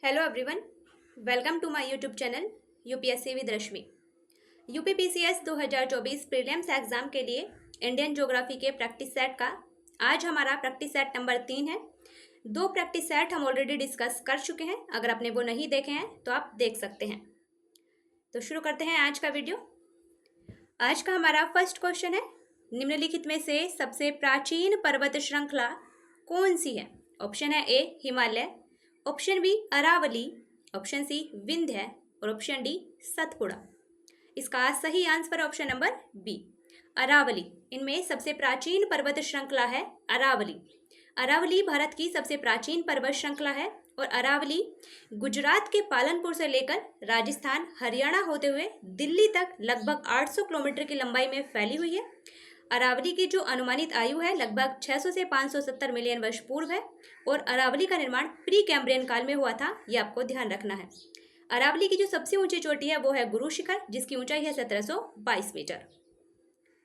Hello everyone, welcome to my YouTube channel UPSC with Rashmi. UPPCS 2024 prelims exam के लिए Indian geography के practice set का आज हमारा प्रैक्टिस सेट नंबर 3 है। 2 प्रैक्टिस सेट हम ऑलरेडी डिस्कस कर चुके हैं। अगर आपने वो नहीं देखे हैं तो आप देख सकते हैं। तो शुरू करते हैं आज का वीडियो। आज का हमारा फर्स्ट क्वेश्चन है, निम्नलिखित में से सबसे प्राचीन पर्वत श्रृंखला कौन सी है? ऑप्शन है A Himalaya, option B Aravalli, option C Vindhya और ऑप्शन डी सतपुड़ा। इसका सही answer option number B Aravalli. इनमें सबसे प्राचीन पर्वत श्रृंखला है अरावली। अरावली भारत की सबसे प्राचीन पर्वत श्रृंखला है और अरावली गुजरात के पालनपुर से लेकर राजस्थान, हरियाणा होते हुए दिल्ली तक लगभग 800 किलोमीटर की लंबाई में फैली हुई है। अरावली की जो अनुमानित आयु है लगभग 600 से 570 मिलियन वर्ष पूर्व है और अरावली का निर्माण प्री कैम्ब्रियन काल में हुआ था, ये आपको ध्यान रखना है। अरावली की जो सबसे ऊंची चोटी है वो है गुरु शिखर, जिसकी ऊंचाई है 1722 मीटर।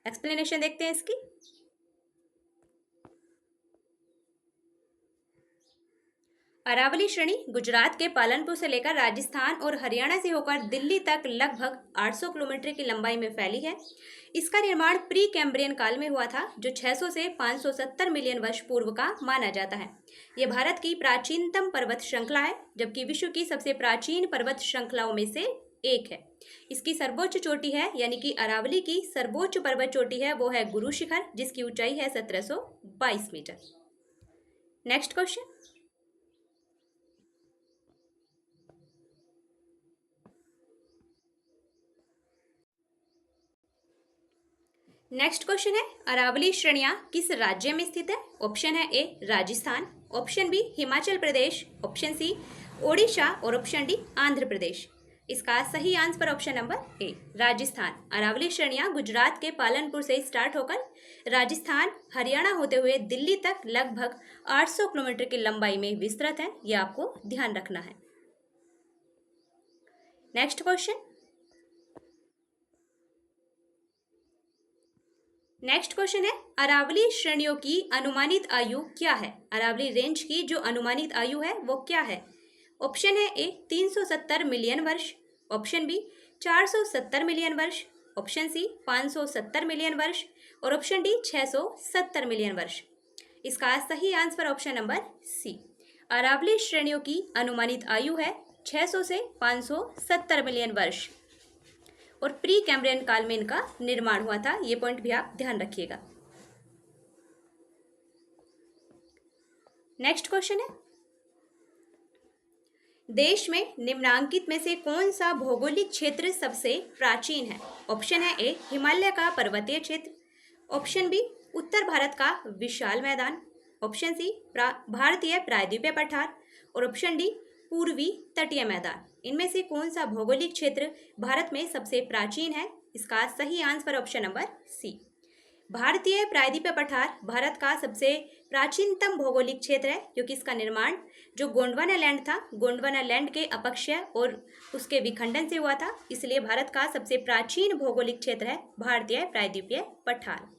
एक्सप्लेनेशन देखते हैं इसकी। अरावली श्रेणी गुजरात के पालनपुर से लेकर राजस्थान और हरियाणा से होकर दिल्ली तक लगभग 800 किलोमीटर की लंबाई में फैली है। इसका निर्माण प्री कैम्ब्रियन काल में हुआ था, जो 600 से 570 मिलियन वर्ष पूर्व का माना जाता है। यह भारत की प्राचीनतम पर्वत श्रृंखला है, जबकि विश्व की सबसे प्राचीन पर्वत श्रृंखलाओं में से एक है। इसकी सर्वोच्च चोटी है, यानी कि अरावली की सर्वोच्च पर्वत चोटी है वो है गुरु शिखर, जिसकी ऊंचाई है 1722 metre. Next question. Next question है, अरावली श्रेणियां किस राज्य में स्थित है? ऑप्शन है A Rajasthan, option B Himachal Pradesh, option C Odisha और ऑप्शन डी आंध्र प्रदेश। इसका सही answer option number A Rajasthan. Aravalli श्रेणियां गुजरात के पालनपुर से स्टार्ट होकर राजस्थान, हरियाणा होते हुए दिल्ली तक लगभग 800 किलोमीटर की लंबाई में विस्तृत है, यह आपको ध्यान रखना है। Next question. नेक्स्ट क्वेश्चन है, अरावली श्रेणियों की अनुमानित आयु क्या है? अरावली रेंज की जो अनुमानित आयु है वो क्या है? ऑप्शन है ए 370 मिलियन वर्ष, ऑप्शन बी 470 मिलियन वर्ष, ऑप्शन सी 570 मिलियन वर्ष और ऑप्शन डी 670 मिलियन वर्ष। इसका सही answer option number C Aravalli श्रेणियों की अनुमानित आयु है 600 से 570 मिलियन वर्ष और प्री कैम्ब्रियन काल में इनका निर्माण हुआ था। ये पॉइंट भी आप ध्यान रखिएगा। नेक्स्ट क्वेश्चन है, देश में निम्नांकित में से कौन सा भौगोलिक क्षेत्र सबसे प्राचीन है? ऑप्शन है ए हिमालय का पर्वतीय क्षेत्र, ऑप्शन बी उत्तर भारत का विशाल मैदान, ऑप्शन सी भारतीय प्रायद्वीपीय पठार और ऑप्शन डी पूर्वी तटीय मैदान। इनमें से कौन सा भौगोलिक क्षेत्र भारत में सबसे प्राचीन है? इसका सही आंसर ऑप्शन नंबर सी भारतीय प्रायद्वीपीय पठार भारत का सबसे प्राचीनतम भौगोलिक क्षेत्र है, क्योंकि इसका निर्माण जो गोंडवाना लैंड था, गोंडवाना लैंड के अपक्षय और उसके विखंडन से हुआ था, इसलिए भारत का सबसे प्राचीन भौगोलिक क्षेत्र है भारतीय प्रायद्वीपीय पठार।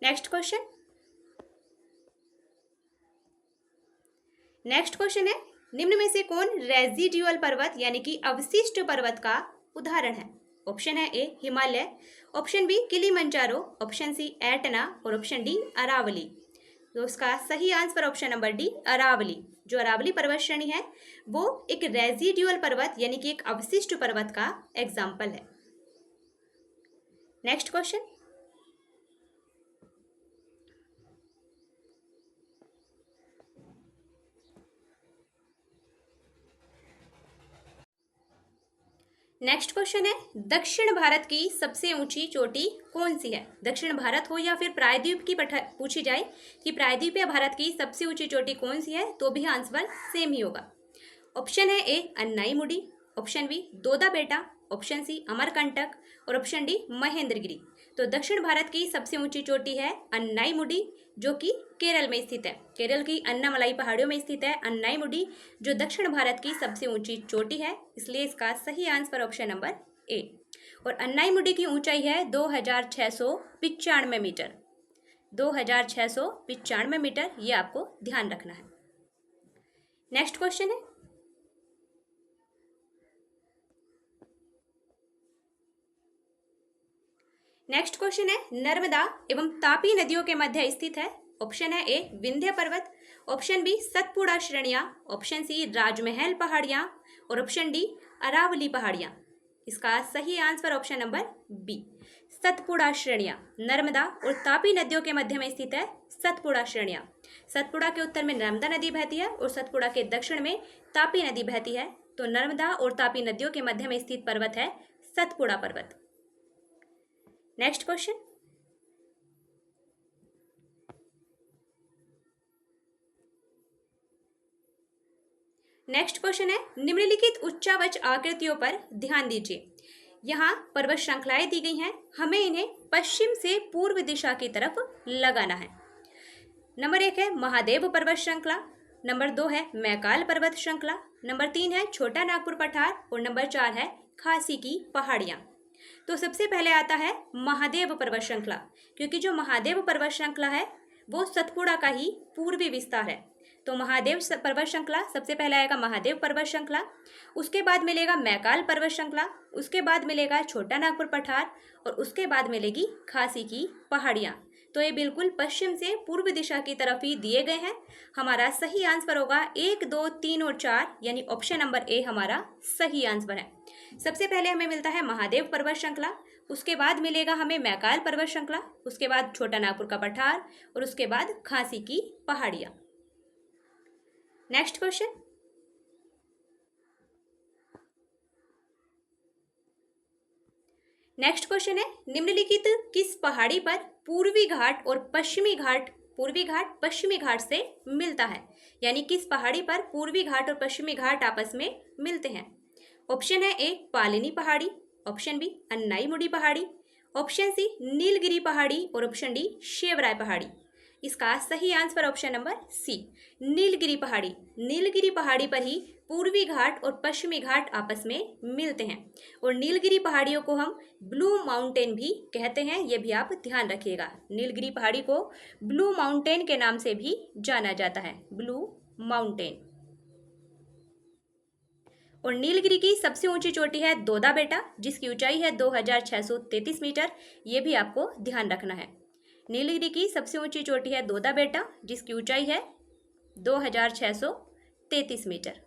Next question. नेक्स्ट क्वेश्चन है, निम्न में से कौन रेजिडुअल पर्वत यानी कि अवशिष्ट पर्वत का उदाहरण है? ऑप्शन है A Himalaya, option B Kilimanjaro, option C Etna और ऑप्शन डी अरावली। तो उसका सही answer option number D Aravalli. जो अरावली पर्वत श्रेणी है वो एक रेजिडुअल पर्वत यानी कि एक अवशिष्ट पर्वत का एग्जाम्पल है। Next question. नेक्स्ट क्वेश्चन है, दक्षिण भारत की सबसे ऊंची चोटी कौन सी है? दक्षिण भारत हो या फिर प्रायद्वीप की पूछी जाए कि प्रायद्वीपीय भारत की सबसे ऊंची चोटी कौन सी है, तो भी आंसर सेम ही होगा। ऑप्शन है ए अन्नाईमुडी, ऑप्शन बी दोदा बेटा, ऑप्शन सी अमरकंटक और ऑप्शन डी महेंद्रगिरी। तो दक्षिण भारत की सबसे ऊंची चोटी है अन्नाईमुडी, जो कि केरल में स्थित है। केरल की अन्नामलाई पहाड़ियों में स्थित है अन्नाईमुडी, जो दक्षिण भारत की सबसे ऊंची चोटी है, इसलिए इसका सही आंसर ऑप्शन नंबर ए। और अन्नाईमुडी की ऊंचाई है 2695 मीटर। 2695 मीटर, ये आपको ध्यान रखना है। नेक्स्ट क्वेश्चन है, नर्मदा एवं तापी नदियों के मध्य स्थित है। ऑप्शन है ए विंध्य पर्वत, ऑप्शन बी सतपुड़ा श्रेणियां, ऑप्शन सी राजमहल पहाड़ियां और ऑप्शन डी अरावली पहाड़ियां। इसका सही answer option number B, Satpura श्रेणियां। नर्मदा और तापी नदियों के मध्य में स्थित है सतपुड़ा श्रेणियां। सतपुड़ा के उत्तर में नर्मदा नदी बहती है और सतपुड़ा के दक्षिण में तापी नदी बहती है। तो नर्मदा और तापी नदियों के मध्य में स्थित पर्वत है सतपुड़ा पर्वत। नेक्स्ट क्वेश्चन, है निम्नलिखित उच्चावच आकृतियों पर ध्यान दीजिए। यहाँ पर्वत श्रृंखलाएं दी गई हैं, हमें इन्हें पश्चिम से पूर्व दिशा की तरफ लगाना है। नंबर 1 है महादेव पर्वत श्रृंखला, नंबर 2 है मैकाल पर्वत श्रृंखला, नंबर 3 है छोटा नागपुर पठार और नंबर 4 है खासी की पहाड़ियाँ। तो सबसे पहले आता है महादेव पर्वत श्रृंखला, क्योंकि जो महादेव पर्वत श्रृंखला है वो सतपुड़ा का ही पूर्वी विस्तार है। तो महादेव पर्वत श्रृंखला सबसे पहले आएगा महादेव पर्वत श्रृंखला, उसके बाद मिलेगा मैकाल पर्वत श्रृंखला, उसके बाद मिलेगा छोटा नागपुर पठार और उसके बाद मिलेगी खासी की पहाड़ियाँ। तो ये बिल्कुल पश्चिम से पूर्व दिशा की तरफ ही दिए गए हैं। हमारा सही आंसर होगा 1, 2, 3 और 4, यानी ऑप्शन नंबर ए हमारा सही आंसर है। सबसे पहले हमें मिलता है महादेव पर्वत श्रृंखला, उसके बाद मिलेगा हमें मैकाल पर्वत श्रृंखला, उसके बाद छोटा नागपुर का पठार और उसके बाद खासी की पहाड़ियाँ। नेक्स्ट क्वेश्चन, है निम्नलिखित किस पहाड़ी पर पूर्वी घाट और पश्चिमी घाट पश्चिमी घाट से मिलता है, यानी किस पहाड़ी पर पूर्वी घाट और पश्चिमी घाट आपस में मिलते हैं। ऑप्शन है ए पालिनी पहाड़ी, ऑप्शन बी अन्नाईमुडी पहाड़ी, ऑप्शन सी नीलगिरी पहाड़ी और ऑप्शन डी शेवराय पहाड़ी। इसका सही answer option number C, Nilgiri पहाड़ी। नीलगिरी पहाड़ी पर ही पूर्वी घाट और पश्चिमी घाट आपस में मिलते हैं और नीलगिरी पहाड़ियों को हम ब्लू माउंटेन भी कहते हैं, ये भी आप ध्यान रखिएगा। नीलगिरी पहाड़ी को ब्लू माउंटेन के नाम से भी जाना जाता है, ब्लू माउंटेन। और नीलगिरी की सबसे ऊंची चोटी है दोदा बेटा, जिसकी ऊंचाई है 2633 मीटर, ये भी आपको ध्यान रखना है। नीलगिरी की सबसे ऊंची चोटी है दोदा बेटा, जिसकी ऊंचाई है 2633 मीटर।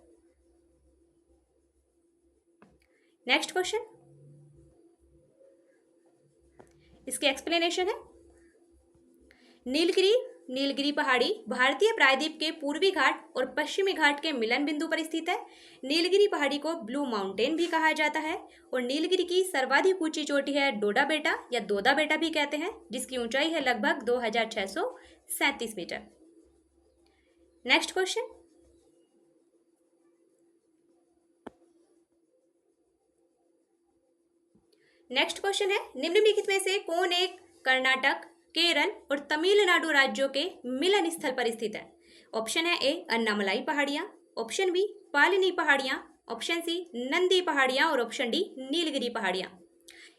नेक्स्ट क्वेश्चन, इसके एक्सप्लेनेशन है। नीलगिरी पहाड़ी भारतीय प्रायद्वीप के पूर्वी घाट और पश्चिमी घाट के मिलन बिंदु पर स्थित है। नीलगिरी पहाड़ी को ब्लू माउंटेन भी कहा जाता है और नीलगिरी की सर्वाधिक ऊंची चोटी है डोडा बेटा या दोदा बेटा भी कहते हैं, जिसकी ऊंचाई है लगभग 2637 मीटर। नेक्स्ट क्वेश्चन, है निम्नलिखित में से कौन एक कर्नाटक, केरल और तमिलनाडु राज्यों के मिलन स्थल पर स्थित है। ऑप्शन है ए अन्नामलाई पहाड़ियाँ, ऑप्शन बी पालिनी पहाड़ियाँ, ऑप्शन सी नंदी पहाड़ियाँ और ऑप्शन डी नीलगिरी पहाड़ियाँ।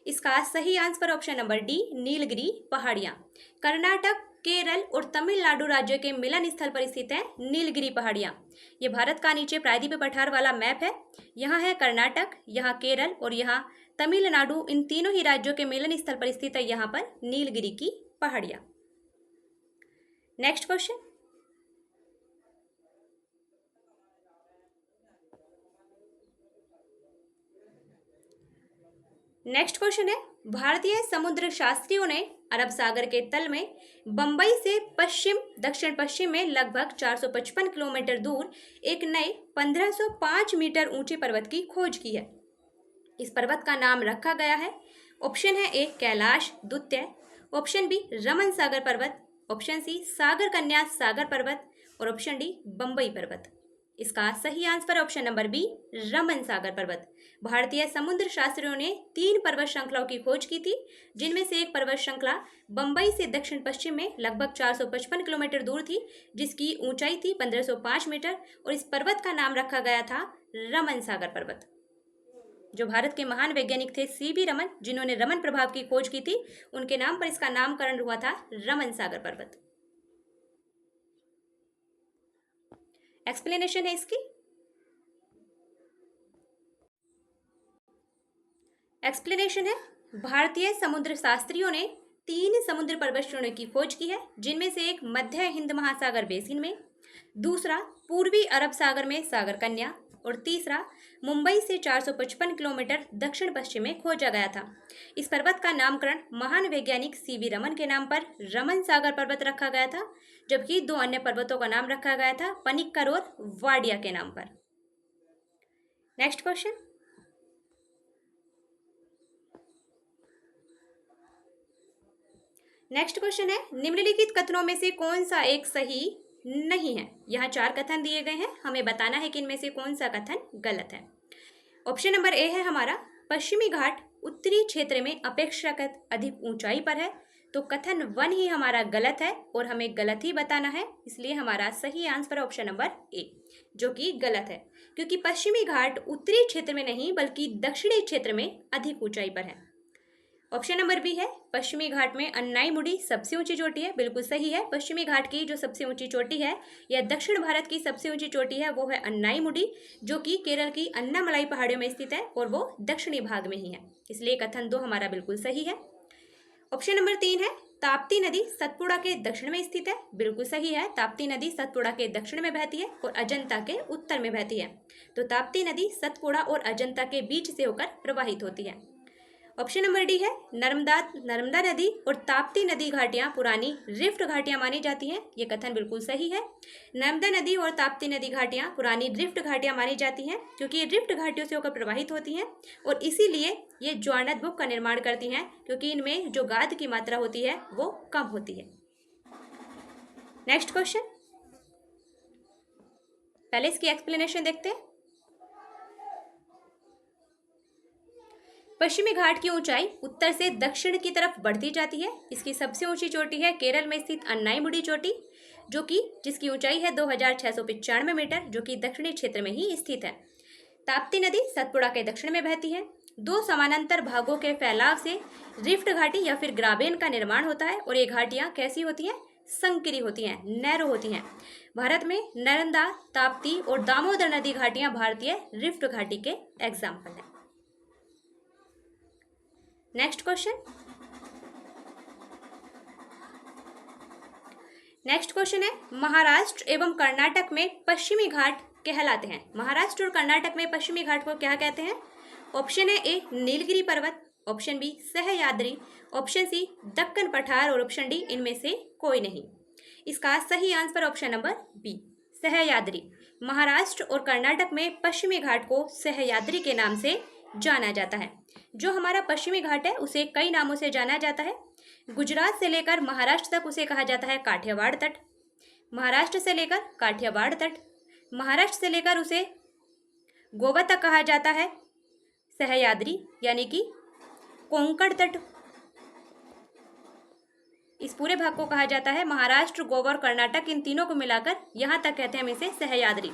इसका सही answer option number D, Nilgiri पहाड़ियाँ। कर्नाटक, केरल और तमिलनाडु राज्यों के मिलन स्थल पर स्थित है नीलगिरी पहाड़ियाँ। ये भारत का नीचे प्रायद्वीप पठार वाला मैप है। यहाँ है कर्नाटक, यहाँ केरल और यहाँ तमिलनाडु, इन तीनों ही राज्यों के मिलन स्थल पर स्थित है यहाँ पर नीलगिरी की पहाड़ियाँ। नेक्स्ट क्वेश्चन, है भारतीय समुद्र शास्त्रियों ने अरब सागर के तल में बंबई से पश्चिम दक्षिण पश्चिम में लगभग 455 किलोमीटर दूर एक नए 1505 मीटर ऊंचे पर्वत की खोज की है। इस पर्वत का नाम रखा गया है। ऑप्शन है ए कैलाश द्वितीय, ऑप्शन बी रमन सागर पर्वत, ऑप्शन सी सागर कन्या सागर पर्वत और ऑप्शन डी बंबई पर्वत। इसका सही आंसर ऑप्शन नंबर बी, रमन सागर पर्वत। भारतीय समुद्र शास्त्रियों ने 3 पर्वत श्रृंखलाओं की खोज की थी, जिनमें से एक पर्वत श्रृंखला बंबई से दक्षिण पश्चिम में लगभग 455 किलोमीटर दूर थी, जिसकी ऊंचाई थी 1505 मीटर और इस पर्वत का नाम रखा गया था रमन सागर पर्वत। जो भारत के महान वैज्ञानिक थे सीवी रमन, जिन्होंने रमन प्रभाव की खोज की थी, उनके नाम पर इसका नामकरण हुआ था रमन सागर पर्वत। एक्सप्लेनेशन है इसकी। एक्सप्लेनेशन है, भारतीय समुद्र शास्त्रियों ने 3 समुद्र पर्वत श्रेणियों की खोज की है, जिनमें से एक मध्य हिंद महासागर बेसिन में, दूसरा पूर्वी अरब सागर में सागर कन्या, और तीसरा मुंबई से 455 किलोमीटर दक्षिण पश्चिम में खोजा गया था। इस पर्वत का नामकरण महान वैज्ञानिक सीवी रमन के नाम पर रमन सागर पर्वत रखा गया था, जबकि 2 अन्य पर्वतों का नाम रखा गया था पनिक्कर और वाडिया के नाम पर। नेक्स्ट क्वेश्चन, नेक्स्ट क्वेश्चन है, निम्नलिखित कथनों में से कौन सा एक सही नहीं है। यहाँ 4 कथन दिए गए हैं, हमें बताना है कि इनमें से कौन सा कथन गलत है। ऑप्शन नंबर ए है हमारा, पश्चिमी घाट उत्तरी क्षेत्र में अपेक्षाकृत अधिक ऊंचाई पर है। तो कथन 1 ही हमारा गलत है और हमें गलत ही बताना है, इसलिए हमारा सही आंसर है ऑप्शन नंबर ए, जो कि गलत है, क्योंकि पश्चिमी घाट उत्तरी क्षेत्र में नहीं बल्कि दक्षिणी क्षेत्र में अधिक ऊंचाई पर है। ऑप्शन नंबर बी है, पश्चिमी घाट में अन्नाईमुडी सबसे ऊंची चोटी है। बिल्कुल सही है, पश्चिमी घाट की जो सबसे ऊंची चोटी है या दक्षिण भारत की सबसे ऊंची चोटी है वो है अन्नाईमुडी, जो कि केरल की अन्नामलाई पहाड़ियों में स्थित है और वो दक्षिणी भाग में ही है, इसलिए कथन 2 हमारा बिल्कुल सही है। ऑप्शन नंबर 3 है, ताप्ती नदी सतपुड़ा के दक्षिण में स्थित है। बिल्कुल सही है, ताप्ती नदी सतपुड़ा के दक्षिण में बहती है और अजंता के उत्तर में बहती है। तो ताप्ती नदी सतपुड़ा और अजंता के बीच से होकर प्रवाहित होती है। ऑप्शन नंबर डी है, नर्मदा नदी और ताप्ती नदी घाटियां पुरानी रिफ्ट घाटियां मानी जाती हैं। ये कथन बिल्कुल सही है, नर्मदा नदी और ताप्ती नदी घाटियां पुरानी रिफ्ट घाटियां मानी जाती हैं, क्योंकि ये रिफ्ट घाटियों से होकर प्रवाहित होती हैं और इसीलिए ये ज्वारनद का निर्माण करती हैं, क्योंकि इनमें जो गाद की मात्रा होती है वो कम होती है। नेक्स्ट क्वेश्चन, पहले इसकी एक्सप्लेनेशन देखते हैं। पश्चिमी घाट की ऊंचाई उत्तर से दक्षिण की तरफ बढ़ती जाती है। इसकी सबसे ऊंची चोटी है केरल में स्थित अन्नाईमुडी चोटी, जिसकी ऊंचाई है 2695 मीटर, जो कि दक्षिणी क्षेत्र में ही स्थित है। ताप्ती नदी सतपुड़ा के दक्षिण में बहती है। 2 समानांतर भागों के फैलाव से रिफ्ट घाटी या फिर ग्राबेन का निर्माण होता है और ये घाटियां कैसी होती हैं, संकरी होती हैं, नैरो होती हैं। भारत में नर्मदा, ताप्ती और दामोदर नदी घाटियां भारतीय रिफ्ट घाटी के एग्जाम्पल हैं। नेक्स्ट क्वेश्चन, नेक्स्ट क्वेश्चन है, महाराष्ट्र एवं कर्नाटक में पश्चिमी घाट कहलाते हैं। महाराष्ट्र और कर्नाटक में पश्चिमी घाट को क्या कहते हैं। ऑप्शन है ए, नीलगिरी पर्वत, option B Sahyadri, option C Deccan पठार और ऑप्शन डी इनमें से कोई नहीं। इसका सही answer option number B, Sahyadri. Maharashtra और कर्नाटक में पश्चिमी घाट को सह्याद्री के नाम से जाना जाता है। जो हमारा पश्चिमी घाट है उसे कई नामों से जाना जाता है। गुजरात से लेकर महाराष्ट्र तक उसे कहा जाता है काठियावाड़ तट, महाराष्ट्र से लेकर काठियावाड़ तट, महाराष्ट्र से लेकर उसे गोवा तक कहा जाता है सह्याद्री यानी कि कोंकण तट। इस पूरे भाग को कहा जाता है महाराष्ट्र, गोवा और कर्नाटक, इन तीनों को मिलाकर यहाँ तक कहते हैं हम इसे सह्याद्री।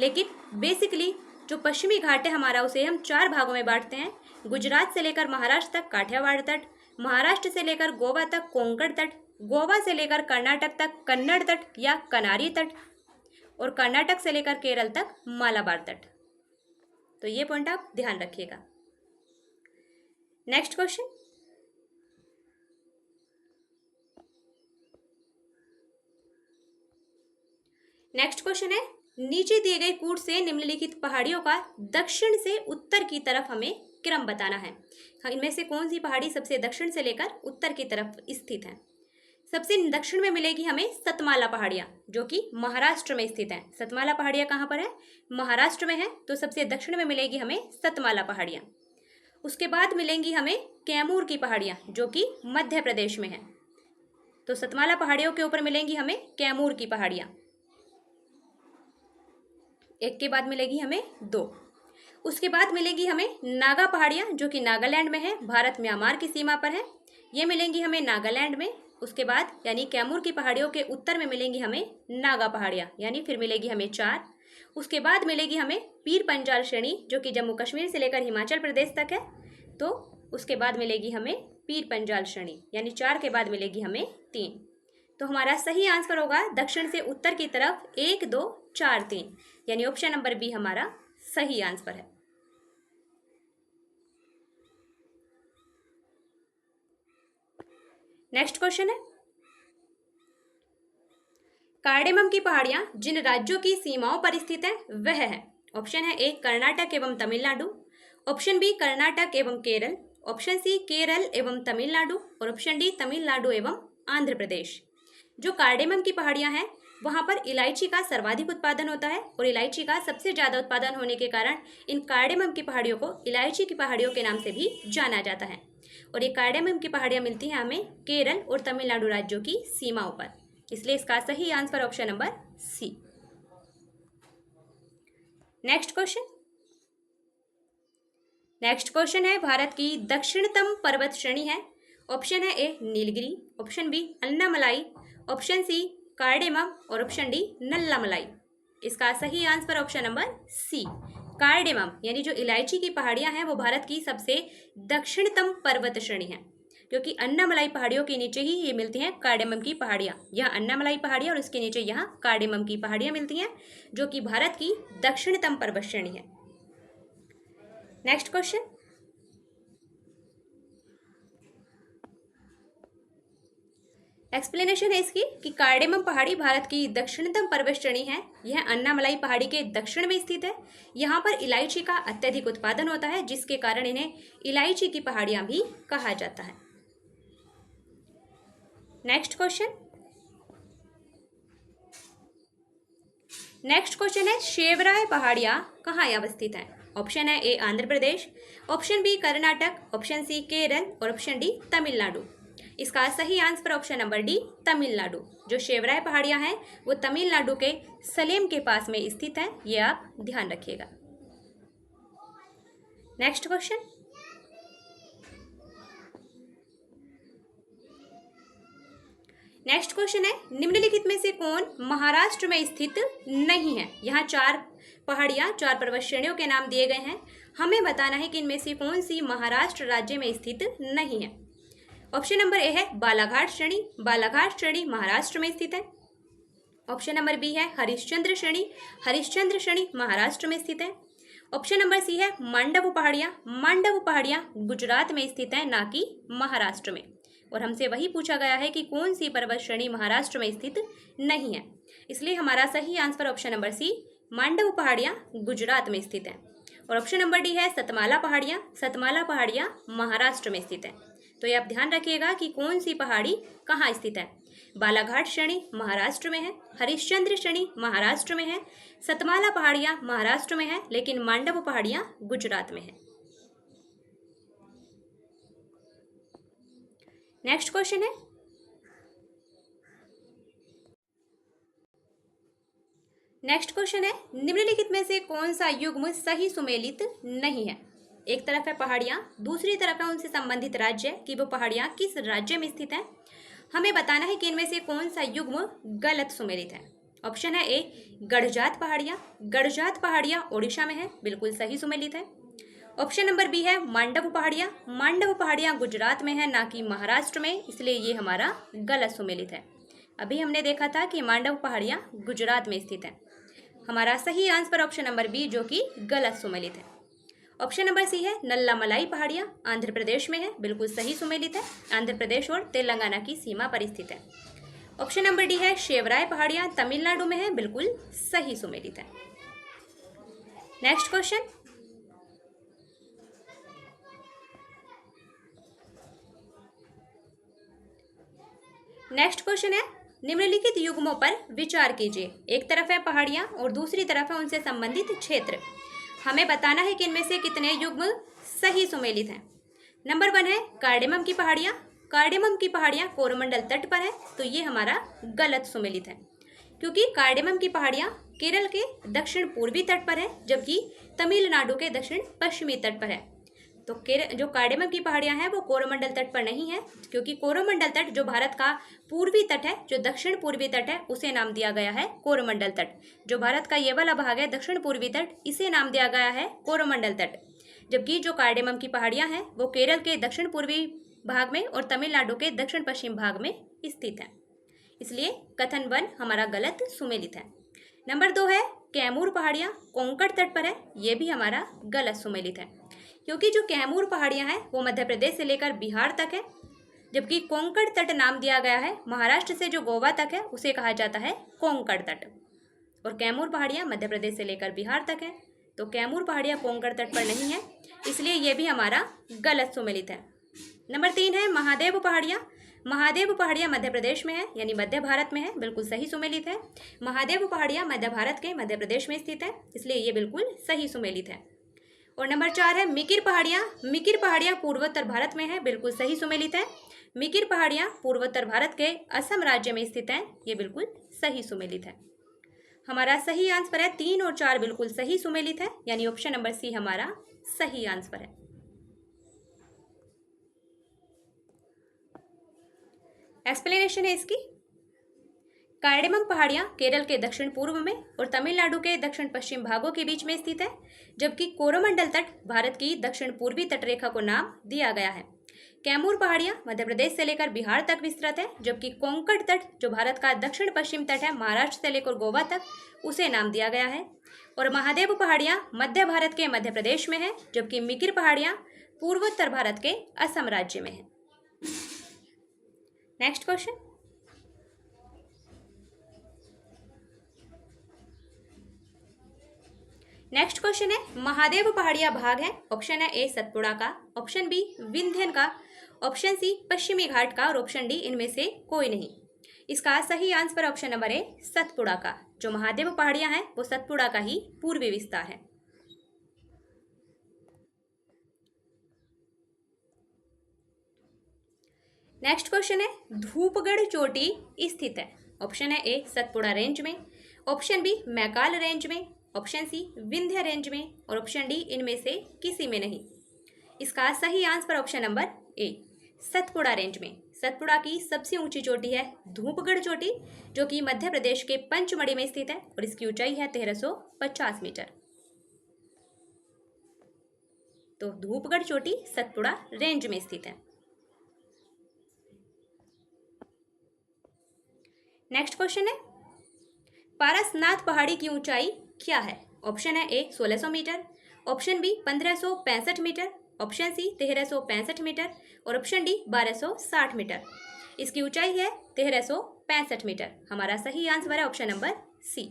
लेकिन बेसिकली जो पश्चिमी घाट है हमारा उसे हम 4 भागों में बांटते हैं। गुजरात से लेकर महाराष्ट्र तक काठियावाड़ तट, महाराष्ट्र से लेकर गोवा तक कोंकण तट, गोवा से लेकर कर्नाटक तक कन्नड़ तट या कनारी तट, और कर्नाटक से लेकर केरल तक मालाबार तट। तो ये पॉइंट आप ध्यान रखिएगा। नेक्स्ट क्वेश्चन, नेक्स्ट क्वेश्चन है, नीचे दिए गए कूट से निम्नलिखित पहाड़ियों का दक्षिण से उत्तर की तरफ हमें क्रम बताना है। इनमें से कौन सी पहाड़ी सबसे दक्षिण से लेकर उत्तर की तरफ स्थित है। सबसे दक्षिण में मिलेगी हमें सतमाला पहाड़ियाँ, जो कि महाराष्ट्र में स्थित हैं। सतमाला पहाड़ियाँ कहाँ पर है, महाराष्ट्र में है, तो सबसे दक्षिण में मिलेगी हमें सतमाला पहाड़ियाँ। उसके बाद मिलेंगी हमें कैमूर की पहाड़ियाँ, जो कि मध्य प्रदेश में है। तो सतमाला पहाड़ियों के ऊपर मिलेंगी हमें कैमूर की पहाड़ियाँ। एक के बाद मिलेगी हमें 2। उसके बाद मिलेगी हमें नागा पहाड़ियाँ, जो कि नागालैंड में है, भारत म्यांमार की सीमा पर है। ये मिलेंगी हमें नागालैंड में। उसके बाद यानी कैमूर की पहाड़ियों के उत्तर में मिलेंगी हमें नागा पहाड़ियाँ, यानी फिर मिलेगी हमें 4। उसके बाद मिलेगी हमें पीर पंजाल श्रेणी, जो कि जम्मू कश्मीर से लेकर हिमाचल प्रदेश तक है। तो उसके बाद मिलेगी हमें पीर पंजाल श्रेणी, यानी 4 के बाद मिलेगी हमें 3। तो हमारा सही आंसर होगा दक्षिण से उत्तर की तरफ 1, 2, 4-3, यानी ऑप्शन नंबर बी हमारा सही आंसर है। नेक्स्ट क्वेश्चन है, कार्डेमम की पहाड़ियां जिन राज्यों की सीमाओं पर स्थित है वह है। ऑप्शन है ए कर्नाटक एवं तमिलनाडु, ऑप्शन बी कर्नाटक एवं केरल, ऑप्शन सी केरल एवं तमिलनाडु और ऑप्शन डी तमिलनाडु एवं आंध्र प्रदेश। जो कार्डेमम की पहाड़ियां हैं वहां पर इलायची का सर्वाधिक उत्पादन होता है और इलायची का सबसे ज्यादा उत्पादन होने के कारण इन कार्डेमम की पहाड़ियों को इलायची की पहाड़ियों के नाम से भी जाना जाता है। और ये कार्डेमम की पहाड़ियां मिलती हैं हमें केरल और तमिलनाडु राज्यों की सीमाओं पर, इसलिए इसका सही answer option number C. Next question है, भारत की दक्षिणतम पर्वत श्रेणी है। ऑप्शन है A Nilgiri, option B Annamalai, option C cardamom और ऑप्शन डी नल्लामलाई। इसका सही answer option number C cardamom, यानी जो इलायची की पहाड़ियां हैं वो भारत की सबसे दक्षिणतम पर्वत श्रेणी है, क्योंकि अन्नामलाई पहाड़ियों के नीचे ही ये मिलती हैं कार्डेमम की पहाड़ियां। यहाँ अन्नामलाई पहाड़ियां और उसके नीचे यहाँ कार्डेमम की पहाड़ियां मिलती हैं, जो कि भारत की दक्षिणतम पर्वत श्रेणी है। नेक्स्ट क्वेश्चन, एक्सप्लेनेशन है इसकी कि कार्डेमम पहाड़ी भारत की दक्षिणतम पर्वत श्रेणी है। यह अन्नामलाई पहाड़ी के दक्षिण में स्थित है। यहाँ पर इलायची का अत्यधिक उत्पादन होता है, जिसके कारण इन्हें इलायची की पहाड़ियां भी कहा जाता है। नेक्स्ट क्वेश्चन है, शेवराय पहाड़ियां कहाँ अवस्थित हैं। ऑप्शन है ए Andhra Pradesh, option B Karnataka, option C Kerala और ऑप्शन डी तमिलनाडु। इसका सही answer option number D Tamil Nadu. जो शेवराय पहाड़ियां हैं वो तमिलनाडु के सलेम के पास में स्थित है, ये आप ध्यान रखिएगा। नेक्स्ट क्वेश्चन है, निम्नलिखित में से कौन महाराष्ट्र में स्थित नहीं है। यहाँ 4 पहाड़ियां 4 पर्वत श्रेणियों के नाम दिए गए हैं, हमें बताना है कि इनमें से कौन सी महाराष्ट्र राज्य में स्थित नहीं है। ऑप्शन नंबर ए है बालाघाट श्रेणी, बालाघाट श्रेणी महाराष्ट्र में स्थित है। ऑप्शन नंबर बी है हरिश्चंद्र श्रेणी, हरिश्चंद्र श्रेणी महाराष्ट्र में स्थित है। ऑप्शन नंबर सी है मांडव पहाड़ियां, मांडव पहाड़ियां गुजरात में स्थित है, ना कि महाराष्ट्र में। और हमसे वही पूछा गया है कि कौन सी पर्वत श्रेणी महाराष्ट्र में स्थित नहीं है, इसलिए हमारा सही answer option number C Mandav पहाड़ियां गुजरात में स्थित है। और ऑप्शन नंबर डी है सतमाला पहाड़ियां, सतमाला पहाड़ियां महाराष्ट्र में स्थित है। तो ये आप ध्यान रखिएगा कि कौन सी पहाड़ी कहाँ स्थित है। बालाघाट श्रेणी महाराष्ट्र में है, हरिश्चंद्र श्रेणी महाराष्ट्र में है, सतमाला पहाड़ियां महाराष्ट्र में है, लेकिन मांडव पहाड़ियां गुजरात में है। नेक्स्ट क्वेश्चन है, निम्नलिखित में से कौन सा युग्म सही सुमेलित नहीं है। एक तरफ है पहाड़ियां, दूसरी तरफ है उनसे संबंधित राज्य कि वो पहाड़ियां किस राज्य में स्थित हैं। हमें बताना है कि इनमें से कौन सा युग्म गलत सुमेलित है। ऑप्शन है ए गढ़जात पहाड़ियां, गढ़जात पहाड़ियां ओडिशा में है, बिल्कुल सही सुमेलित है। ऑप्शन नंबर बी है मांडव पहाड़ियां, मांडव पहाड़ियां गुजरात में है, ना कि महाराष्ट्र में, इसलिए ये हमारा गलत सुमेलित है। अभी हमने देखा था कि मांडव पहाड़ियां गुजरात में स्थित है। हमारा सही आंसर ऑप्शन नंबर बी, जो कि गलत सुमेलित है। ऑप्शन नंबर सी है नल्लामलाई पहाड़ियां आंध्र प्रदेश में है, बिल्कुल सही सुमेलित है, आंध्र प्रदेश और तेलंगाना की सीमा पर स्थित है। ऑप्शन नंबर डी है शेवराय पहाड़ियां तमिलनाडु में है, बिल्कुल सही सुमेलित है। नेक्स्ट क्वेश्चन है, निम्नलिखित युग्मों पर विचार कीजिए। एक तरफ है पहाड़ियां और दूसरी तरफ है उनसे संबंधित क्षेत्र। हमें बताना है कि इनमें से कितने युग्म सही सुमेलित हैं। नंबर 1 है कार्डेमम की पहाड़ियां, कार्डेमम की पहाड़ियां कोरोमंडल तट पर है, तो ये हमारा गलत सुमेलित है, क्योंकि कार्डेमम की पहाड़ियां केरल के दक्षिण पूर्वी तट पर है, जबकि तमिलनाडु के दक्षिण पश्चिमी तट पर है। तो जो कार्डेमम की पहाड़ियां हैं वो कोरोमंडल तट पर नहीं है, क्योंकि कोरोमंडल तट जो भारत का पूर्वी तट है, जो दक्षिण पूर्वी तट है, उसे नाम दिया गया है कोरोमंडल तट। जो भारत का ये वाला भाग है दक्षिण पूर्वी तट, इसे नाम दिया गया है कोरोमंडल तट। जबकि जो कार्डेमम की पहाड़ियां हैं वो केरल के दक्षिण पूर्वी भाग में और तमिलनाडु के दक्षिण पश्चिम भाग में स्थित है, इसलिए कथन 1 हमारा गलत सुमेलित है। नंबर 2 है कैमूर पहाड़ियाँ कोंकण तट पर है, ये भी हमारा गलत सुमेलित है, क्योंकि जो कैमूर पहाड़ियाँ हैं वो मध्य प्रदेश से लेकर बिहार तक है, जबकि कोंकण तट नाम दिया गया है महाराष्ट्र से जो गोवा तक है उसे कहा जाता है कोंकण तट, और कैमूर पहाड़ियाँ मध्य प्रदेश से लेकर बिहार तक है। तो कैमूर पहाड़ियाँ कोंकण तट पर नहीं है, इसलिए ये भी हमारा गलत सुमेलित है। नंबर 3 है महादेव पहाड़ियाँ। महादेव पहाड़ियाँ मध्य प्रदेश में है, यानी मध्य भारत में है, बिल्कुल सही सुमेलित है। महादेव पहाड़ियाँ मध्य भारत के मध्य प्रदेश में स्थित है, इसलिए ये बिल्कुल सही सुमेलित है। और नंबर 4 है मिकिर पहाड़ियाँ। मिकिर पहाड़ियाँ पूर्वोत्तर भारत में है, बिल्कुल सही सुमेलित है। मिकिर पहाड़ियाँ पूर्वोत्तर भारत के असम राज्य में स्थित हैं, ये बिल्कुल सही सुमेलित है। हमारा सही आंसर है 3 और 4 बिल्कुल सही सुमेलित है, यानी ऑप्शन नंबर सी हमारा सही आंसर है। एक्सप्लेनेशन है इसकी। कार्डेमम पहाड़ियाँ केरल के दक्षिण पूर्व में और तमिलनाडु के दक्षिण पश्चिम भागों के बीच में स्थित है, जबकि कोरोमंडल तट भारत की दक्षिण पूर्वी तटरेखा को नाम दिया गया है। कैमूर पहाड़ियाँ मध्य प्रदेश से लेकर बिहार तक विस्तृत है, जबकि कोंकण तट जो भारत का दक्षिण पश्चिम तट है महाराष्ट्र से लेकर गोवा तक, उसे नाम दिया गया है। और महादेव पहाड़ियाँ मध्य भारत के मध्य प्रदेश में है, जबकि मिकिर पहाड़ियाँ पूर्वोत्तर भारत के असम राज्य में है। Next question. नेक्स्ट क्वेश्चन है महादेव पहाड़ियाँ भाग है। ऑप्शन है ए सतपुड़ा का, ऑप्शन बी विंध्यन का, ऑप्शन सी पश्चिमी घाट का और ऑप्शन डी इनमें से कोई नहीं। इसका सही आंसर ऑप्शन नंबर ए सतपुड़ा का। जो महादेव पहाड़ियाँ हैं वो सतपुड़ा का ही पूर्वी विस्तार है। नेक्स्ट क्वेश्चन है धूपगढ़ चोटी स्थित है। ऑप्शन है ए सतपुड़ा रेंज में, ऑप्शन बी मैकाल रेंज में, ऑप्शन सी विंध्य रेंज में और ऑप्शन डी इनमें से किसी में नहीं। इसका सही आंसर ऑप्शन नंबर ए सतपुड़ा रेंज में। सतपुड़ा की सबसे ऊंची चोटी है धूपगढ़ चोटी, जो कि मध्य प्रदेश के पंचमढ़ी में स्थित है और इसकी ऊंचाई है 1350 मीटर। तो धूपगढ़ चोटी सतपुड़ा रेंज में स्थित है। नेक्स्ट क्वेश्चन है पारसनाथ पहाड़ी की ऊंचाई क्या है। ऑप्शन है A 1600 metre, option B 1565 metre, option C 1365 metre और ऑप्शन डी 1260 मीटर। इसकी ऊंचाई है 1365 मीटर। हमारा सही आंसर है ऑप्शन नंबर सी।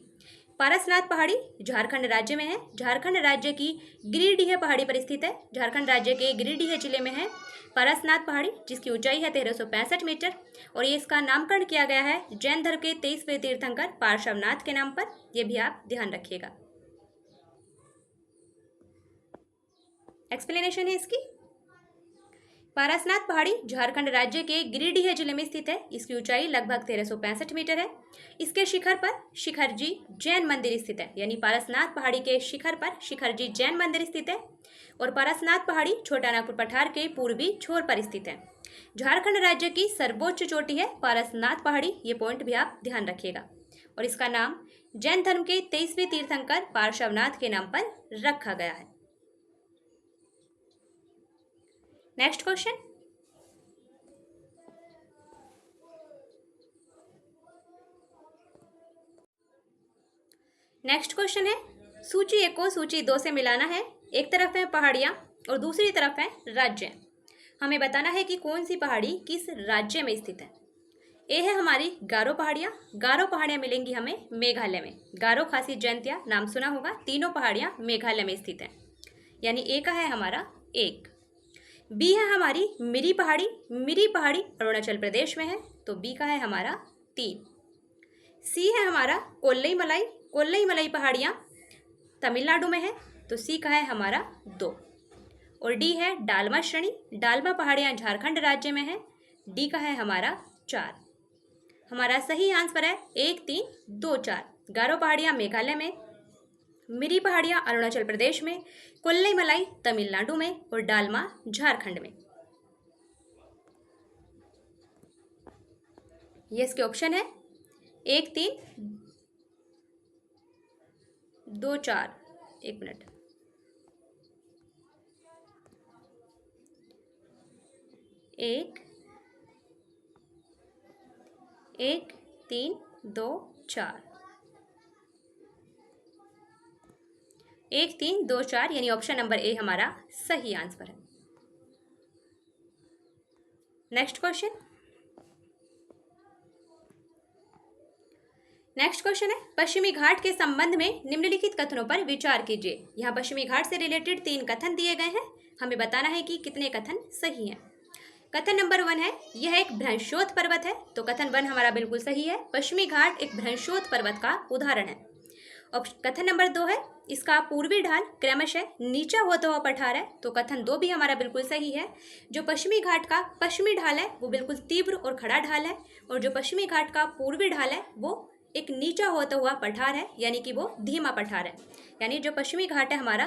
पारसनाथ पहाड़ी झारखंड राज्य में है। झारखंड राज्य की गिरिडीह पहाड़ी पर स्थित है। झारखंड राज्य के गिरिडीह जिले में है पारसनाथ पहाड़ी, जिसकी ऊंचाई है 1365 मीटर और ये इसका नामकरण किया गया है जैन धर्म के 23वें तीर्थंकर पार्श्वनाथ के नाम पर। यह भी आप ध्यान रखिएगा। एक्सप्लेनेशन है इसकी। पारसनाथ पहाड़ी झारखंड राज्य के गिरिडीह जिले में स्थित है। इसकी ऊंचाई लगभग 1365 मीटर है। इसके शिखर पर शिखरजी जैन मंदिर स्थित है, यानी पारसनाथ पहाड़ी के शिखर पर शिखरजी जैन मंदिर स्थित है और पारसनाथ पहाड़ी छोटा नागपुर पठार के पूर्वी छोर पर स्थित है। झारखंड राज्य की सर्वोच्च चोटी है पारसनाथ पहाड़ी। ये पॉइंट भी आप ध्यान रखिएगा और इसका नाम जैन धर्म के 23वें तीर्थंकर पार्श्वनाथ के नाम पर रखा गया है। Next question. नेक्स्ट क्वेश्चन है सूची 1 को सूची 2 से मिलाना है। एक तरफ है पहाड़ियाँ और दूसरी तरफ है राज्य। हमें बताना है कि कौन सी पहाड़ी किस राज्य में स्थित है। ए है हमारी गारो पहाड़ियाँ। गारो पहाड़ियाँ मिलेंगी हमें मेघालय में। गारो, खासी, जयंतिया नाम सुना होगा। तीनों पहाड़ियाँ मेघालय में स्थित हैं, यानी ए का है हमारा 1। बी है हमारी मिरी पहाड़ी। मिरी पहाड़ी अरुणाचल प्रदेश में है, तो बी का है हमारा 3। सी है हमारा कोल्लई मलाई। कोल्लई मलाई पहाड़ियाँ तमिलनाडु में है, तो सी का है हमारा 2। और डी है डालमा श्रेणी। डालमा पहाड़ियाँ झारखंड राज्य में है, डी का है हमारा 4। हमारा सही आंसर है 1, 3, 2, 4। गारो पहाड़ियाँ मेघालय में, मिरी पहाड़ियाँ अरुणाचल प्रदेश में, कोल्लई मलाई तमिलनाडु में और डालमा झारखंड में। ये इसके ऑप्शन है 1, 3, 2, 4। 1 मिनट। एक 1, 3, 2, 4। 1, 3, 2, 4 यानी ऑप्शन नंबर ए हमारा सही आंसर है। नेक्स्ट क्वेश्चन है पश्चिमी घाट के संबंध में निम्नलिखित कथनों पर विचार कीजिए। यहाँ पश्चिमी घाट से रिलेटेड 3 कथन दिए गए हैं, हमें बताना है कि कितने कथन सही हैं। कथन नंबर 1 है यह एक भ्रंशोत पर्वत है, तो कथन 1 हमारा बिल्कुल सही है। पश्चिमी घाट एक भ्रंशोत पर्वत का उदाहरण है। और कथन नंबर 2 है इसका पूर्वी ढाल क्रमशः नीचा होता हुआ पठार है, तो कथन 2 भी हमारा बिल्कुल सही है। जो पश्चिमी घाट का पश्चिमी ढाल है वो बिल्कुल तीव्र और खड़ा ढाल है, और जो पश्चिमी घाट का पूर्वी ढाल है वो एक नीचा होता हुआ पठार है, यानी कि वो धीमा पठार है। यानी जो पश्चिमी घाट है हमारा,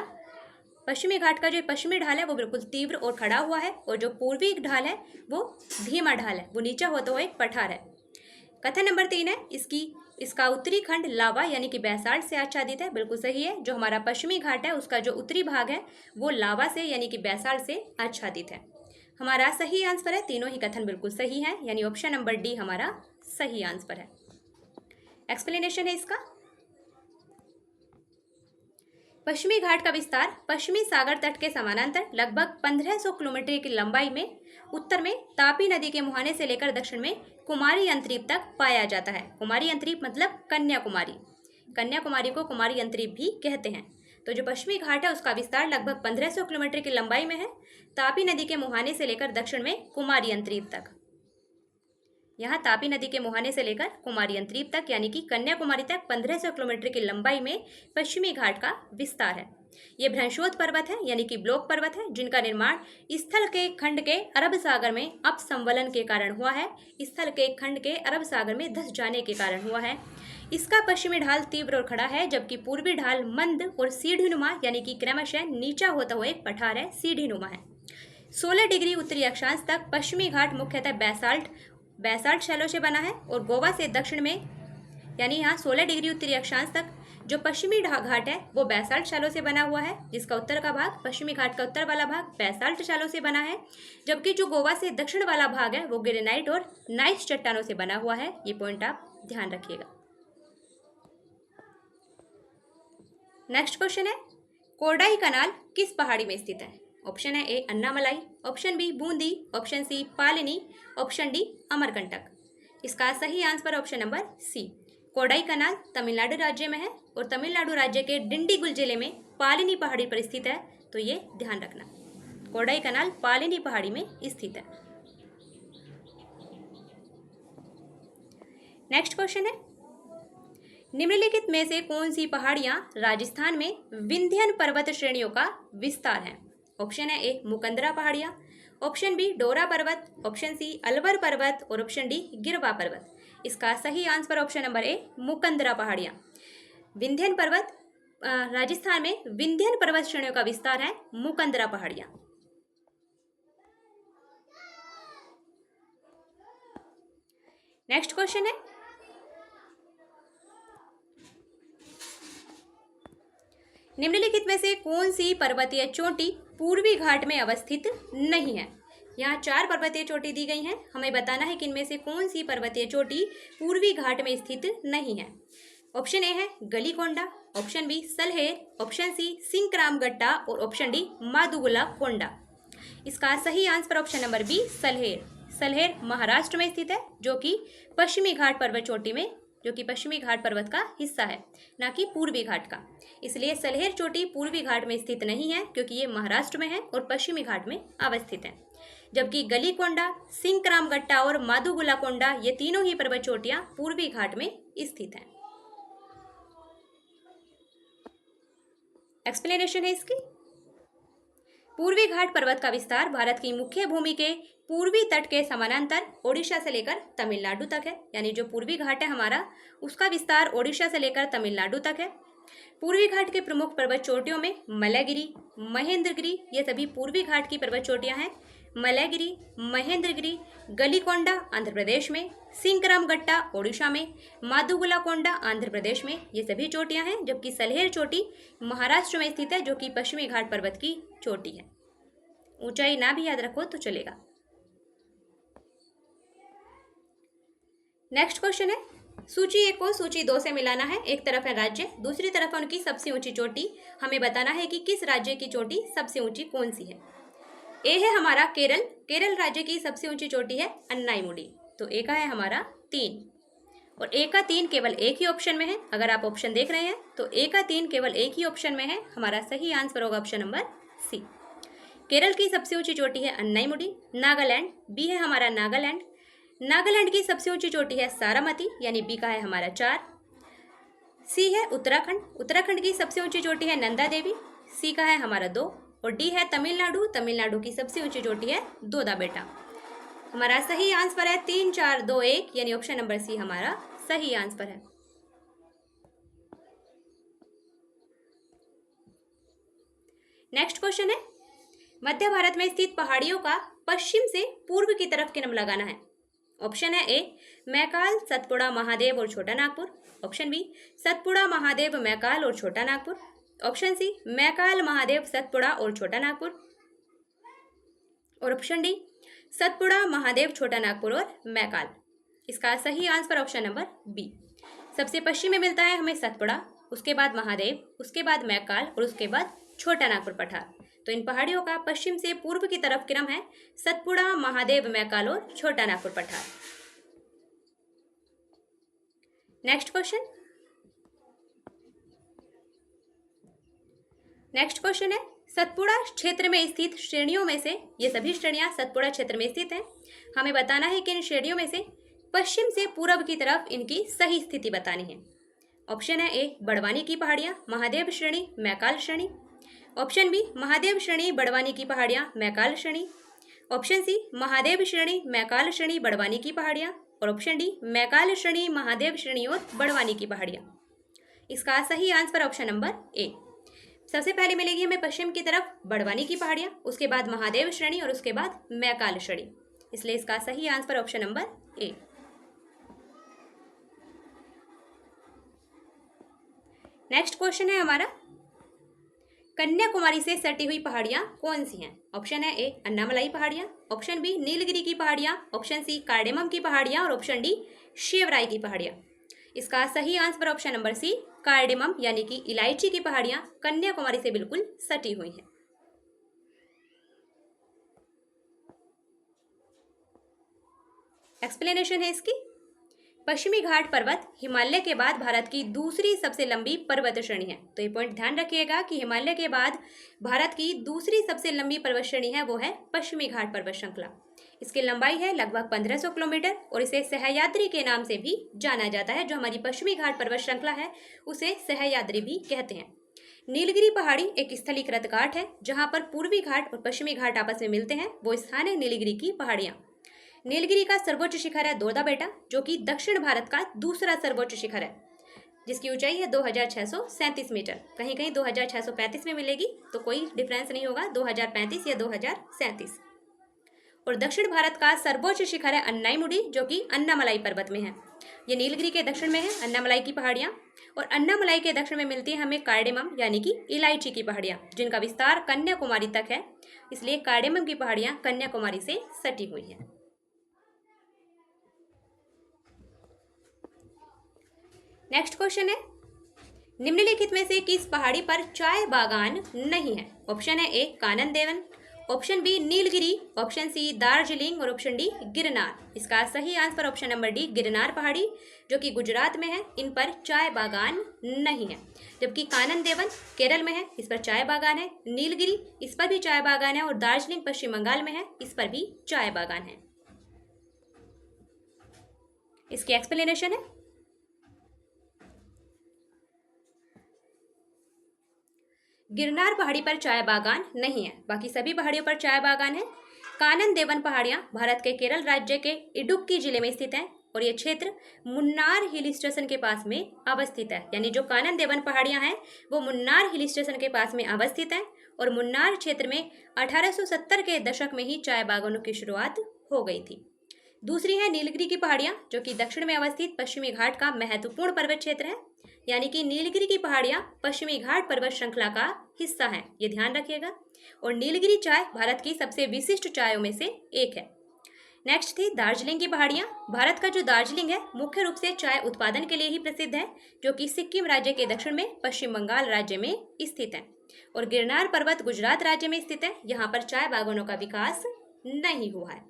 पश्चिमी घाट का जो पश्चिमी ढाल है वो बिल्कुल तीव्र और खड़ा हुआ है, और जो पूर्वी ढाल है वो धीमा ढाल है, वो नीचा होता हुआ एक पठार है। कथन नंबर 3 है इसका उत्तरी खंड लावा यानी कि बैसाल्ट से आच्छादित है, बिल्कुल सही है। जो हमारा पश्चिमी घाट है उसका जो उत्तरी भाग है वो लावा से यानी कि बैसाल्ट से आच्छादित है। हमारा सही आंसर है, तीनों ही कथन बिल्कुल सही है, यानी ऑप्शन नंबर डी हमारा सही आंसर है। एक्सप्लेनेशन है इसका। पश्चिमी घाट का विस्तार पश्चिमी सागर तट के समानांतर लगभग 1500 किलोमीटर की लंबाई में उत्तर में तापी नदी के मुहाने से लेकर दक्षिण में कुमारी अंतरीप तक पाया जाता है। कुमारी अंतरीप मतलब कन्याकुमारी, कन्याकुमारी को कुमारी अंतरीप भी कहते हैं। तो जो पश्चिमी घाट है उसका विस्तार लगभग 1500 किलोमीटर की लंबाई में है, तापी नदी के मुहाने से लेकर दक्षिण में कुमारी अंतरीप तक। यहाँ तापी नदी के मुहाने से लेकर कुमारी अंतरीप तक यानी कि कन्याकुमारी तक 1500 किलोमीटर की लंबाई में पश्चिमी घाट का विस्तार है। ये भ्रंशोत पर्वत है यानी कि ब्लॉक पर्वत है, जिनका निर्माण स्थल के खंड के अरब सागर में अपसंवलन के कारण हुआ है। स्थल के खंड के अरब सागर में धंस जाने के कारण हुआ है। इसका पश्चिमी ढाल तीव्र और खड़ा है, जबकि पूर्वी ढाल मंद और सीढ़ीनुमा यानी कि क्रमशः नीचा होता हुआ एक पठार है, सीढ़ीनुमा है। 16 डिग्री उत्तरी अक्षांश तक पश्चिमी घाट मुख्यतः बैसाल्ट शैलों से बना है, और गोवा से दक्षिण में यानी यहाँ 16 डिग्री उत्तरी अक्षांश तक जो पश्चिमी घाट है वो बैसाल्ट शैलों से बना हुआ है, जिसका उत्तर का भाग, पश्चिमी घाट का उत्तर वाला भाग बैसाल्ट शैलों से बना है, जबकि जो गोवा से दक्षिण वाला भाग है वो ग्रेनाइट और नाइस चट्टानों से बना हुआ है। ये पॉइंट आप ध्यान रखिएगा। नेक्स्ट क्वेश्चन है कोडाई कनाल किस पहाड़ी में स्थित है। ऑप्शन है A Annamalai, option B Bundi, option C Palni, option D Amarkantak. इसका सही answer option number C. Kodai Kanal Tamil Nadu राज्य में है, और तमिलनाडु राज्य के डिंडीगुल जिले में पालिनी पहाड़ी पर स्थित है, तो ये ध्यान रखना। कोडाई कनाल पालिनी पहाड़ी में स्थित है। नेक्स्ट क्वेश्चन है निम्नलिखित में से कौन सी पहाड़ियां राजस्थान में विंध्यन पर्वत श्रेणियों का विस्तार है। ऑप्शन है ए मुकंदरा पहाड़ियां, ऑप्शन बी डोरा पर्वत, ऑप्शन सी अलवर पर्वत, और ऑप्शन डी गिरवा पर्वत। इसका सही आंसर ऑप्शन नंबर ए मुकंदरा पहाड़ियां। विंध्यन पर्वत राजस्थान में विंध्यन पर्वत श्रेणियों का विस्तार है मुकंदरा पहाड़ियां। नेक्स्ट क्वेश्चन है निम्नलिखित में से कौन सी पर्वतीय चोटी पूर्वी घाट में अवस्थित नहीं है। यहाँ 4 पर्वतीय चोटी दी गई हैं, हमें बताना है कि इनमें से कौन सी पर्वतीय चोटी पूर्वी घाट में स्थित नहीं है। ऑप्शन ए है Galikonda, option B Salher, option C Sinkaramgutta, और ऑप्शन डी मादुगुला कोंडा। इसका सही answer option number B Salher. Salher Maharashtra में स्थित है, जो कि पश्चिमी घाट पर्वत चोटी में, जो कि पश्चिमी घाट पर्वत का हिस्सा है, ना कि पूर्वी घाट का। इसलिए सलहेर चोटी पूर्वी घाट में स्थित नहीं है, क्योंकि ये महाराष्ट्र में है और पश्चिमी घाट में अवस्थित है। जबकि गलीकोंडा, सिंकरामगट्टा और मादुगुला कोंडा ये तीनों ही पर्वत चोटियां पूर्वी घाट में स्थित हैं। एक्सप्लेनेशन है इसकी। पूर्वी घाट पर्वत का विस्तार भारत की मुख्य भूमि के पूर्वी तट के समानांतर ओडिशा से लेकर तमिलनाडु तक है। यानी जो पूर्वी घाट है हमारा, उसका विस्तार ओडिशा से लेकर तमिलनाडु तक है। पूर्वी घाट के प्रमुख पर्वत चोटियों में मलयगिरी, महेंद्रगिरी, ये सभी पूर्वी घाट की पर्वत चोटियां हैं। मलयगिरी, महेंद्रगिरी, गलीकोंडा आंध्र प्रदेश में, सिंकरामगट्टा ओडिशा में, मादुगुला कोंडा आंध्र प्रदेश में, ये सभी चोटियां हैं। जबकि सलहेर चोटी महाराष्ट्र में स्थित है, जो कि पश्चिमी घाट पर्वत की चोटी है। ऊंचाई ना भी याद रखो तो चलेगा। नेक्स्ट क्वेश्चन है सूची 1 को सूची 2 से मिलाना है। एक तरफ है राज्य, दूसरी तरफ है उनकी सबसे ऊंची चोटी। हमें बताना है कि किस राज्य की चोटी सबसे ऊंची कौन सी है। ए है हमारा केरल। केरल राज्य की सबसे ऊंची चोटी है अन्नाईमुडी। तो ए का है हमारा 3 और ए का 3 केवल एक ही ऑप्शन में है। अगर आप ऑप्शन देख रहे हैं तो ए का 3 केवल एक ही ऑप्शन में है। हमारा सही आंसर होगा ऑप्शन नंबर सी। केरल की सबसे ऊंची चोटी है अन्नाईमुडी। नागालैंड, बी है हमारा नागालैंड। नागालैंड की सबसे ऊंची चोटी है सारामती, यानी बी का है हमारा 4। सी है उत्तराखंड। उत्तराखंड की सबसे ऊंची चोटी है नंदा देवी, सी का है हमारा 2। और डी है तमिलनाडु। तमिलनाडु की सबसे ऊंची चोटी है दोदा बेटा। हमारा सही आंसर है 3 4 2 1, यानी ऑप्शन नंबर सी हमारा सही आंसर है। नेक्स्ट क्वेश्चन है, मध्य भारत में स्थित पहाड़ियों का पश्चिम से पूर्व की तरफ किनारा लगाना है। ऑप्शन है ए मैकाल, सतपुड़ा, महादेव और छोटा नागपुर। ऑप्शन बी सतपुड़ा, महादेव, मैकाल और छोटा नागपुर। ऑप्शन सी मैकाल, महादेव, सतपुड़ा और छोटा नागपुर। और ऑप्शन डी सतपुड़ा, महादेव, छोटा नागपुर और मैकाल। इसका सही आंसर ऑप्शन नंबर बी। सबसे पश्चिम में मिलता है हमें सतपुड़ा, उसके बाद महादेव, उसके बाद मैकाल और उसके बाद छोटा नागपुर पठार। तो इन पहाड़ियों का पश्चिम से पूर्व की तरफ क्रम है सतपुड़ा, महादेव, मैकाल और छोटा नागपुर पठार। Next question. नेक्स्ट क्वेश्चन है, सतपुड़ा क्षेत्र में स्थित श्रेणियों में से, ये सभी श्रेणियां सतपुड़ा क्षेत्र में स्थित हैं। हमें बताना है कि इन श्रेणियों में से पश्चिम से पूर्व की तरफ इनकी सही स्थिति बतानी है। ऑप्शन है ए बड़वानी की पहाड़ियां, महादेव श्रेणी, मैकाल श्रेणी। ऑप्शन बी महादेव श्रेणी, बड़वानी की पहाड़ियां, मैकाल श्रेणी। ऑप्शन सी महादेव श्रेणी, मैकाल श्रेणी, बड़वानी की पहाड़ियां। और ऑप्शन डी मैकाल श्रेणी, महादेव श्रेणी और बड़वानी की पहाड़ियां। इसका सही आंसर ऑप्शन नंबर ए। सबसे पहले मिलेगी हमें पश्चिम की तरफ बड़वानी की पहाड़ियां, उसके बाद महादेव श्रेणी और उसके बाद मैकाल श्रेणी। इसलिए इसका सही आंसर ऑप्शन नंबर ए। नेक्स्ट क्वेश्चन है हमारा, कन्याकुमारी से सटी हुई पहाड़ियां कौन सी हैं। ऑप्शन है ए अन्नामलाई पहाड़ियां। ऑप्शन बी नीलगिरी की पहाड़ियां। ऑप्शन सी कार्डेमम की पहाड़ियां और ऑप्शन डी शेवराई की पहाड़ियां। इसका सही answer option number C cardamom, यानी कि इलायची की पहाड़ियां कन्याकुमारी से बिल्कुल सटी हुई हैं। एक्सप्लेनेशन है इसकी, पश्चिमी घाट पर्वत हिमालय के बाद भारत की दूसरी सबसे लंबी पर्वत श्रेणी है। तो ये पॉइंट ध्यान रखिएगा कि हिमालय के बाद भारत की दूसरी सबसे लंबी पर्वत श्रेणी है वो है पश्चिमी घाट पर्वत श्रृंखला। इसकी लंबाई है लगभग 1500 किलोमीटर और इसे सह्याद्री के नाम से भी जाना जाता है। जो हमारी पश्चिमी घाट पर्वत श्रृंखला है उसे सह्याद्री भी कहते हैं। नीलगिरी पहाड़ी एक स्थलीकृत घाट है जहाँ पर पूर्वी घाट और पश्चिमी घाट आपस में मिलते हैं, वो स्थान है नीलगिरी की पहाड़ियाँ। नीलगिरी का सर्वोच्च शिखर है दोदा बेटा, जो कि दक्षिण भारत का दूसरा सर्वोच्च शिखर है, जिसकी ऊंचाई है 2637 मीटर। कहीं कहीं 2635 में मिलेगी, तो कोई डिफरेंस नहीं होगा, 2035 या 2037। और दक्षिण भारत का सर्वोच्च शिखर है अन्नाईमुडी, जो कि अन्नामलाई पर्वत में है। ये नीलगिरी के दक्षिण में है अन्नामलाई की पहाड़ियाँ, और अन्नामलाई के दक्षिण में मिलती है हमें कार्डेमम, यानी कि इलायची की पहाड़ियाँ, जिनका विस्तार कन्याकुमारी तक है। इसलिए कार्डेमम की पहाड़ियाँ कन्याकुमारी से सटी हुई हैं। नेक्स्ट क्वेश्चन है, निम्नलिखित में से किस पहाड़ी पर चाय बागान नहीं है। ऑप्शन है A Kanan Devan, option B Nilgiri, option C Darjeeling और ऑप्शन डी गिरनार। इसका सही answer option number D Girnar पहाड़ी, जो कि गुजरात में है, इन पर चाय बागान नहीं है। जबकि कानन देवन केरल में है, इस पर चाय बागान है। नीलगिरी इस पर भी चाय बागान है और दार्जिलिंग पश्चिम बंगाल में है, इस पर भी चाय बागान है। इसकी एक्सप्लेनेशन है, गिरनार पहाड़ी पर चाय बागान नहीं है, बाकी सभी पहाड़ियों पर चाय बागान है। कानन देवन पहाड़ियाँ भारत के केरल राज्य के इडुक्की जिले में स्थित हैं और ये क्षेत्र मुन्नार हिल स्टेशन के पास में अवस्थित है। यानी जो कानन देवन पहाड़ियाँ हैं वो मुन्नार हिल स्टेशन के पास में अवस्थित हैं और मुन्नार क्षेत्र में 1870 के दशक में ही चाय बागानों की शुरुआत हो गई थी। दूसरी है नीलगिरी की पहाड़ियाँ, जो कि दक्षिण में अवस्थित पश्चिमी घाट का महत्वपूर्ण पर्वत क्षेत्र है। यानी कि नीलगिरी की पहाड़ियाँ पश्चिमी घाट पर्वत श्रृंखला का हिस्सा हैं, ये ध्यान रखिएगा। और नीलगिरी चाय भारत की सबसे विशिष्ट चायों में से एक है। नेक्स्ट थी दार्जिलिंग की पहाड़ियाँ। भारत का जो दार्जिलिंग है मुख्य रूप से चाय उत्पादन के लिए ही प्रसिद्ध है, जो कि सिक्किम राज्य के दक्षिण में पश्चिम बंगाल राज्य में स्थित है। और गिरनार पर्वत गुजरात राज्य में स्थित है, यहाँ पर चाय बागानों का विकास नहीं हुआ है।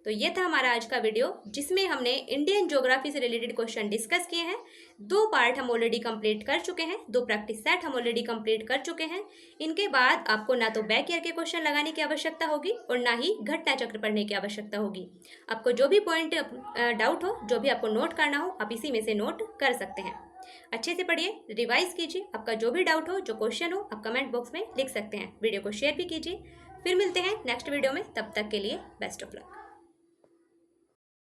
तो ये था हमारा आज का वीडियो, जिसमें हमने इंडियन ज्योग्राफी से रिलेटेड क्वेश्चन डिस्कस किए हैं। 2 पार्ट हम ऑलरेडी कंप्लीट कर चुके हैं, 2 प्रैक्टिस सेट हम ऑलरेडी कंप्लीट कर चुके हैं। इनके बाद आपको ना तो बैक ईयर के क्वेश्चन लगाने की आवश्यकता होगी और ना ही घटना चक्र पढ़ने की आवश्यकता होगी। आपको जो भी पॉइंट डाउट हो, जो भी आपको नोट करना हो, आप इसी में से नोट कर सकते हैं। अच्छे से पढ़िए, रिवाइज कीजिए। आपका जो भी डाउट हो, जो क्वेश्चन हो, आप कमेंट बॉक्स में लिख सकते हैं। वीडियो को शेयर भी कीजिए। फिर मिलते हैं नेक्स्ट वीडियो में, तब तक के लिए बेस्ट ऑफ लक।